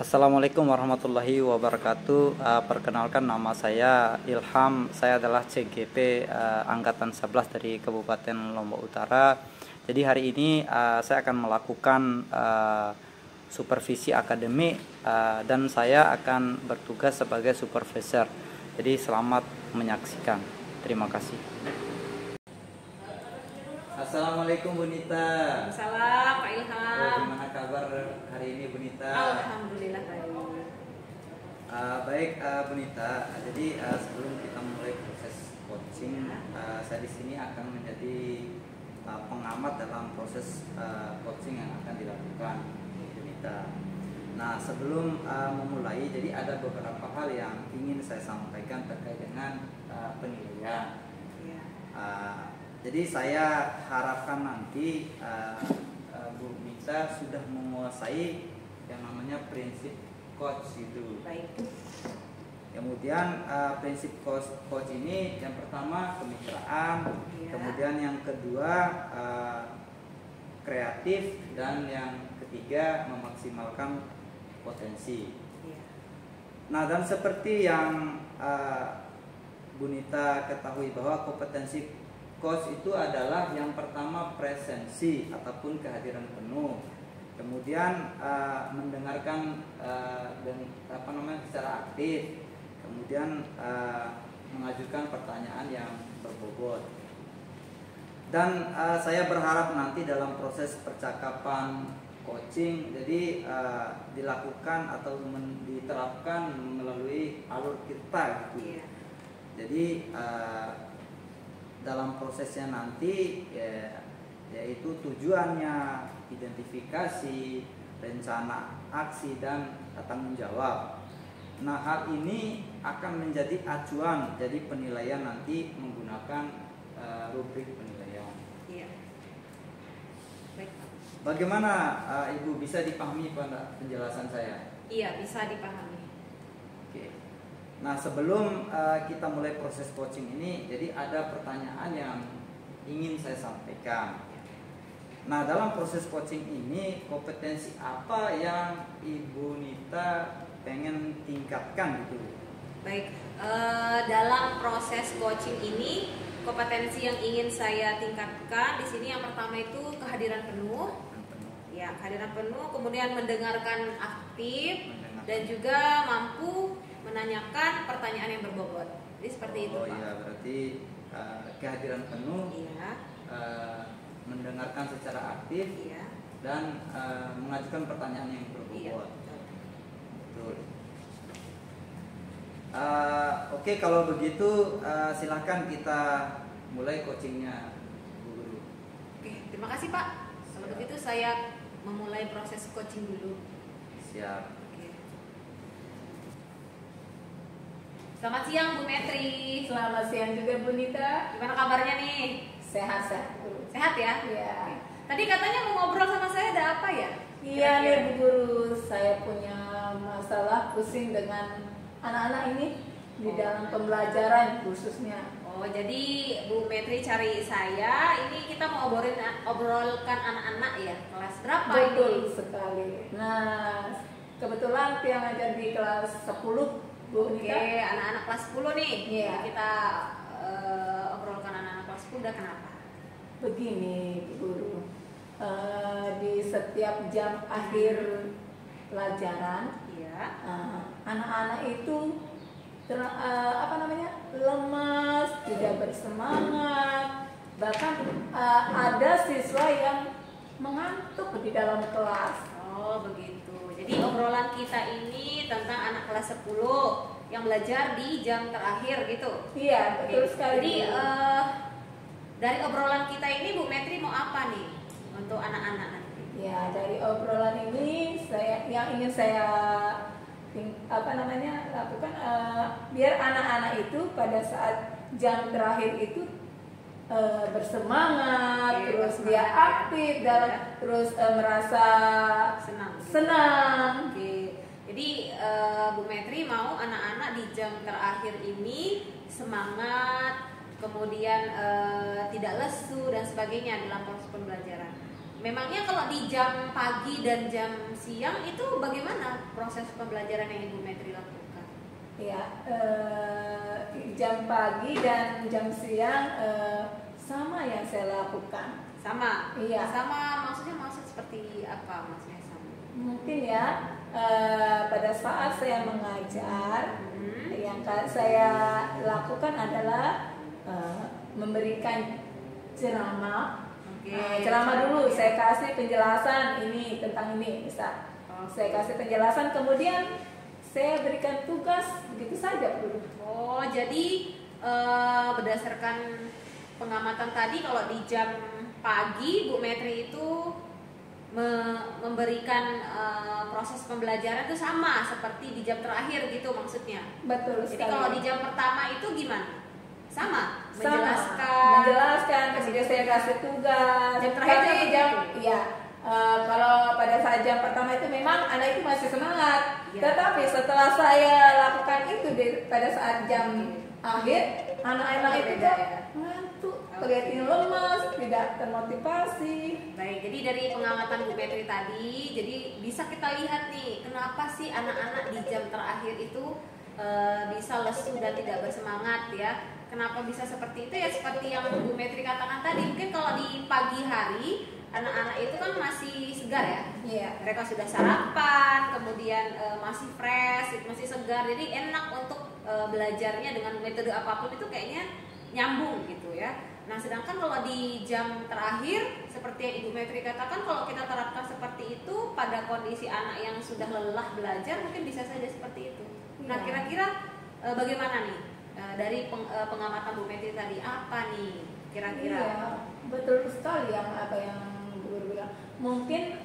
Assalamualaikum warahmatullahi wabarakatuh. Perkenalkan, nama saya Ilham. Saya adalah CGP Angkatan 11 dari Kabupaten Lombok Utara. Jadi hari ini saya akan melakukan supervisi akademik dan saya akan bertugas sebagai supervisor. Jadi selamat menyaksikan. Terima kasih. Assalamualaikum Bu Nita. Salam Pak Ilham. Gimana kabar hari ini Bu Nita? Alhamdulillah baik. Baik Bu Nita. Jadi sebelum kita mulai proses coaching, saya di sini akan menjadi pengamat dalam proses coaching yang akan dilakukan Bu Nita. Nah, sebelum memulai, jadi ada beberapa hal yang ingin saya sampaikan terkait dengan penilaian. Jadi saya harapkan nanti Bu Nita sudah menguasai yang namanya prinsip coach itu. Baik. Kemudian prinsip coach ini yang pertama kemitraan, kemudian yang kedua kreatif, dan yang ketiga memaksimalkan potensi. Nah, dan seperti yang Bu Nita ketahui bahwa kompetensi coach itu adalah yang pertama presensi ataupun kehadiran penuh, kemudian mendengarkan secara aktif, kemudian mengajukan pertanyaan yang berbobot. Dan saya berharap nanti dalam proses percakapan coaching jadi dilakukan atau diterapkan melalui alur kita gitu. Jadi dalam prosesnya nanti yaitu tujuannya, identifikasi, rencana aksi, dan tanggung jawab. Nah, hal ini akan menjadi acuan jadi penilaian nanti menggunakan rubrik penilaian. Iya. Baik. Bagaimana Ibu, bisa dipahami penjelasan saya? Iya, bisa dipahami. Nah, sebelum kita mulai proses coaching ini, jadi ada pertanyaan yang ingin saya sampaikan. Nah, dalam proses coaching ini, kompetensi apa yang Ibu Nita pengen tingkatkan gitu? Baik, dalam proses coaching ini, kompetensi yang ingin saya tingkatkan di sini yang pertama itu kehadiran penuh. Ya, kehadiran penuh, kemudian mendengarkan aktif, dan juga mampu menanyakan pertanyaan yang berbobot. Jadi seperti itu, Pak. Oh iya, berarti kehadiran penuh, mendengarkan secara aktif, dan mengajukan pertanyaan yang berbobot. Betul. Oke, kalau begitu silahkan kita mulai coachingnya, Bu Guru. Oke, terima kasih Pak. Kalau begitu saya memulai proses coaching dulu. Siap. Selamat siang Bu Metri. Selamat siang juga Bu Nita. Gimana kabarnya nih? Sehat-sehat. Sehat ya? Iya. Tadi katanya mau ngobrol sama saya, ada apa ya? Iya nih Bu Guru, saya punya masalah pusing dengan anak-anak ini di dalam pembelajaran khususnya. Oh, jadi Bu Metri cari saya, ini kita mau obrolkan anak-anak ya, kelas berapa ini? Betul sekali. Nah, kebetulan yang ngajar di kelas 10 Bu Nita. Oke, anak-anak kelas 10 nih. Iya. Kita obrolkan anak-anak kelas 10 udah kenapa? Begini Bu Guru, di setiap jam akhir pelajaran, anak-anak itu lemas, tidak bersemangat, bahkan ada siswa yang mengantuk di dalam kelas. Oh begitu. Jadi obrolan kita ini tentang anak kelas 10 yang belajar di jam terakhir gitu. Iya, betul sekali. Jadi dari obrolan kita ini Bu Metri mau apa nih untuk anak-anak nanti? Ya, dari obrolan ini yang ingin saya lakukan biar anak-anak itu pada saat jam terakhir itu bersemangat, terus dia aktif dan terus merasa senang. Jadi Bu Metri mau anak-anak di jam terakhir ini semangat, kemudian tidak lesu dan sebagainya dalam proses pembelajaran. memangnya kalau di jam pagi dan jam siang itu bagaimana proses pembelajaran yang Ibu Metri lakukan? Ya, jam pagi dan jam siang sama yang saya lakukan. Sama? Iya. Sama maksud seperti apa maksudnya sama? Mungkin ya, pada saat saya mengajar, yang saya lakukan adalah memberikan ceramah. Ceramah dulu, saya kasih penjelasan ini tentang ini, bisa. Saya kasih penjelasan, kemudian saya berikan tugas, begitu saja dulu. Oh, jadi berdasarkan pengamatan tadi, kalau di jam pagi Bu Metri itu memberikan proses pembelajaran itu sama seperti di jam terakhir gitu maksudnya. Betul sekali. Jadi kalau di jam pertama itu gimana? Sama, menjelaskan, kemudian saya kasih tugas. Jam terakhir kalau pada saat jam pertama itu memang anak itu masih semangat. Ya. Tetapi setelah saya lakukan itu pada saat jam akhir, anak-anak itu ngantuk, kelihatan lemas, tidak termotivasi. Baik, jadi dari pengamatan Bu Petri tadi, jadi bisa kita lihat nih, kenapa sih anak-anak di jam terakhir itu bisa lesu dan tidak bersemangat ya? Kenapa bisa seperti itu ya? Seperti yang Bu Metri katakan tadi, mungkin kalau di pagi hari anak-anak itu kan masih segar ya. Iya. Mereka sudah sarapan, kemudian masih fresh, masih segar, jadi enak untuk belajarnya dengan metode apapun itu kayaknya nyambung gitu ya. Nah, sedangkan kalau di jam terakhir seperti yang Ibu Metri katakan, kalau kita terapkan seperti itu pada kondisi anak yang sudah lelah belajar, mungkin bisa saja seperti itu. Nah, kira-kira bagaimana nih dari pengamatan Bu Metri tadi, apa nih kira-kira? Iya, betul sekali apa yang Bu Guru bilang. Mungkin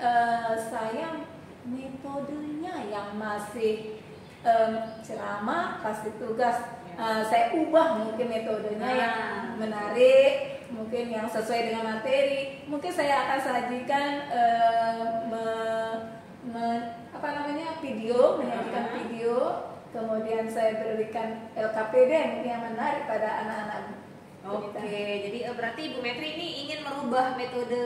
saya metodenya yang masih ceramah, kasih tugas. Saya ubah mungkin metodenya yang menarik, mungkin yang sesuai dengan materi. Mungkin saya akan sajikan video, menyajikan video. Kemudian saya berikan LKPD mungkin yang menarik pada anak-anak. Oke, jadi berarti Ibu Metri ini ingin merubah metode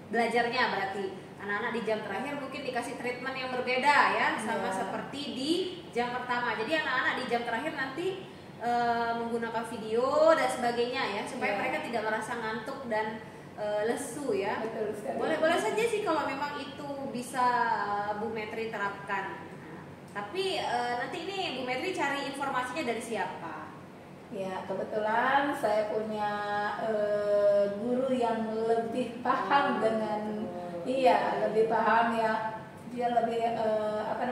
belajarnya, berarti anak-anak di jam terakhir mungkin dikasih treatment yang berbeda ya, sama seperti di jam pertama. Jadi anak-anak di jam terakhir nanti menggunakan video dan sebagainya ya, supaya mereka tidak merasa ngantuk dan lesu ya. Betul sekali. Boleh saja sih kalau memang itu bisa Bu Metri terapkan. Tapi nanti ini Bu Metri cari informasinya dari siapa? Ya, kebetulan saya punya guru yang lebih paham dengan lebih paham ya. Dia lebih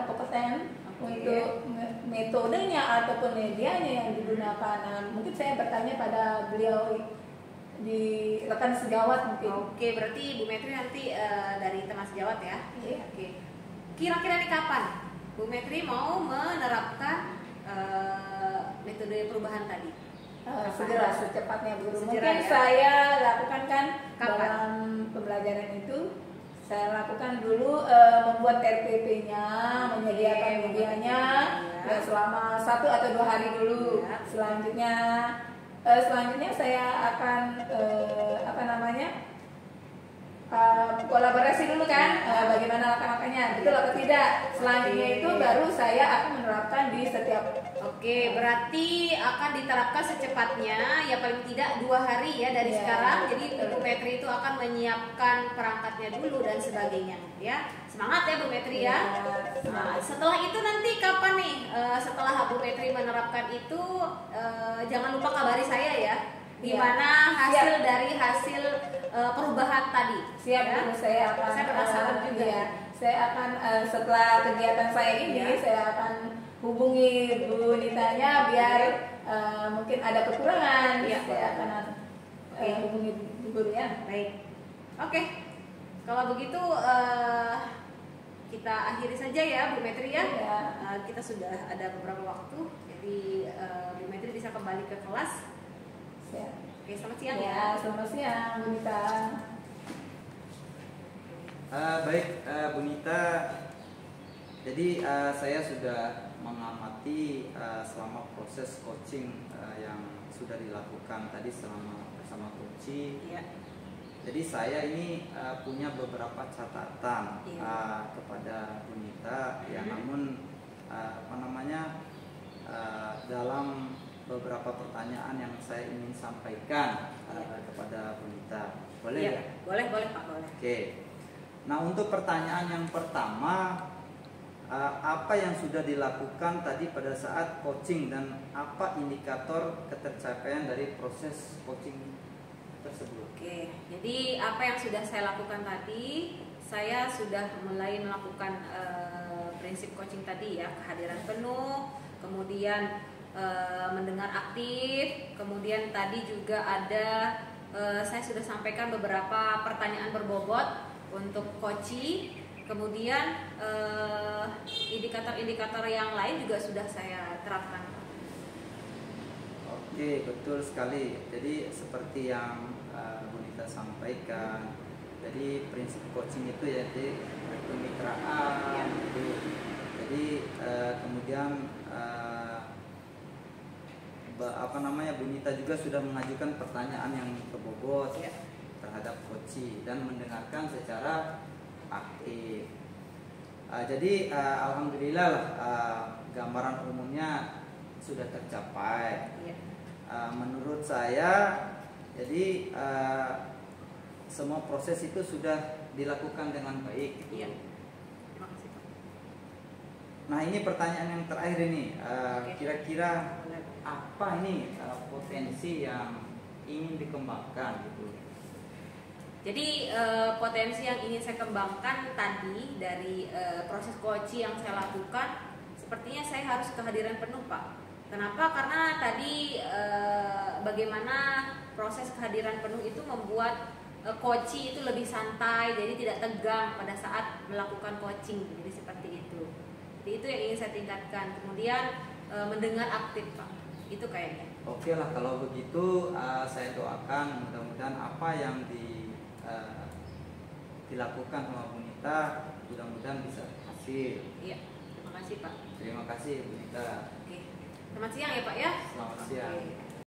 kompeten untuk metodenya ataupun medianya yang digunakan. Nah, mungkin saya bertanya pada beliau di rekan sejawat mungkin. Oke, berarti Bu Metri nanti dari teman sejawat ya. Iya. Oke. Kira-kira nih kapan Bu Metri mau menerapkan metode perubahan tadi? Segera, secepatnya guru. Segera, mungkin ya? saya lakukan kan Kapan? dalam pembelajaran itu. Saya lakukan dulu membuat RPP-nya, menyediakan medianya ya, selama 1 atau 2 hari dulu. Ya. Selanjutnya saya akan kolaborasi dulu kan, bagaimana langkah-langkahnya, betul atau tidak. Selanjutnya itu baru saya akan menerapkan di setiap. Oke, berarti akan diterapkan secepatnya, ya paling tidak 2 hari ya dari sekarang. Jadi Bu Metri itu akan menyiapkan perangkatnya dulu dan sebagainya ya. Semangat ya Bu Metri ya. Nah, setelah itu nanti kapan nih? Setelah Bu Metri menerapkan itu, jangan lupa kabari saya ya. Gimana hasil dari hasil perubahan tadi? Siap, ya? Saya akan. Saya penasaran juga. Ya, saya akan setelah kegiatan saya ini, saya akan hubungi Bu Nitanya biar mungkin ada kekurangan. Saya akan hubungi Bu Guru ya. Baik. Oke. Kalau begitu kita akhiri saja ya Bu Metri ya. Kita sudah ada beberapa waktu, jadi Bu Metri bisa kembali ke kelas. Oke, selamat siang ya. Selamat siang Bu Nita. Baik, Bu Nita. Jadi saya sudah mengamati selama proses coaching yang sudah dilakukan tadi selama bersama Coach. Jadi saya ini punya beberapa catatan kepada Bu Nita, ya namun apa namanya dalam beberapa pertanyaan yang saya ingin sampaikan kepada Bu Nita, boleh ya? Boleh Pak, boleh. Oke. Nah untuk pertanyaan yang pertama, apa yang sudah dilakukan tadi pada saat coaching dan apa indikator ketercapaian dari proses coaching tersebut? Oke, jadi apa yang sudah saya lakukan tadi, saya sudah mulai melakukan prinsip coaching tadi ya, kehadiran penuh, kemudian mendengar aktif, kemudian tadi juga ada saya sudah sampaikan beberapa pertanyaan berbobot untuk coaching, kemudian indikator-indikator yang lain juga sudah saya terapkan. Oke, betul sekali. Jadi seperti yang Bu Nita sampaikan, jadi prinsip coaching itu ya kemitraan gitu. Jadi kemudian apa namanya, Bu Nita juga sudah mengajukan pertanyaan yang berbobot terhadap coaching dan mendengarkan secara aktif. Jadi alhamdulillah gambaran umumnya sudah tercapai. Menurut saya, jadi semua proses itu sudah dilakukan dengan baik. Iya. Terima kasih Pak. Nah ini pertanyaan yang terakhir ini, kira-kira apa ini potensi yang ingin dikembangkan gitu? Jadi potensi yang ingin saya kembangkan tadi dari proses coaching yang saya lakukan, sepertinya saya harus kehadiran penuh Pak. Kenapa? Karena tadi bagaimana proses kehadiran penuh itu membuat coaching itu lebih santai, jadi tidak tegang pada saat melakukan coaching. Jadi seperti itu. Jadi itu yang ingin saya tingkatkan. Kemudian mendengar aktif Pak. Itu kayaknya. Oke lah kalau begitu, saya doakan mudah-mudahan apa yang dilakukan sama Bu Nita mudah-mudahan bisa hasil. Iya. Terima kasih Pak. Terima kasih Bu Nita. Oke. Selamat siang ya Pak ya. Selamat siang. Oke.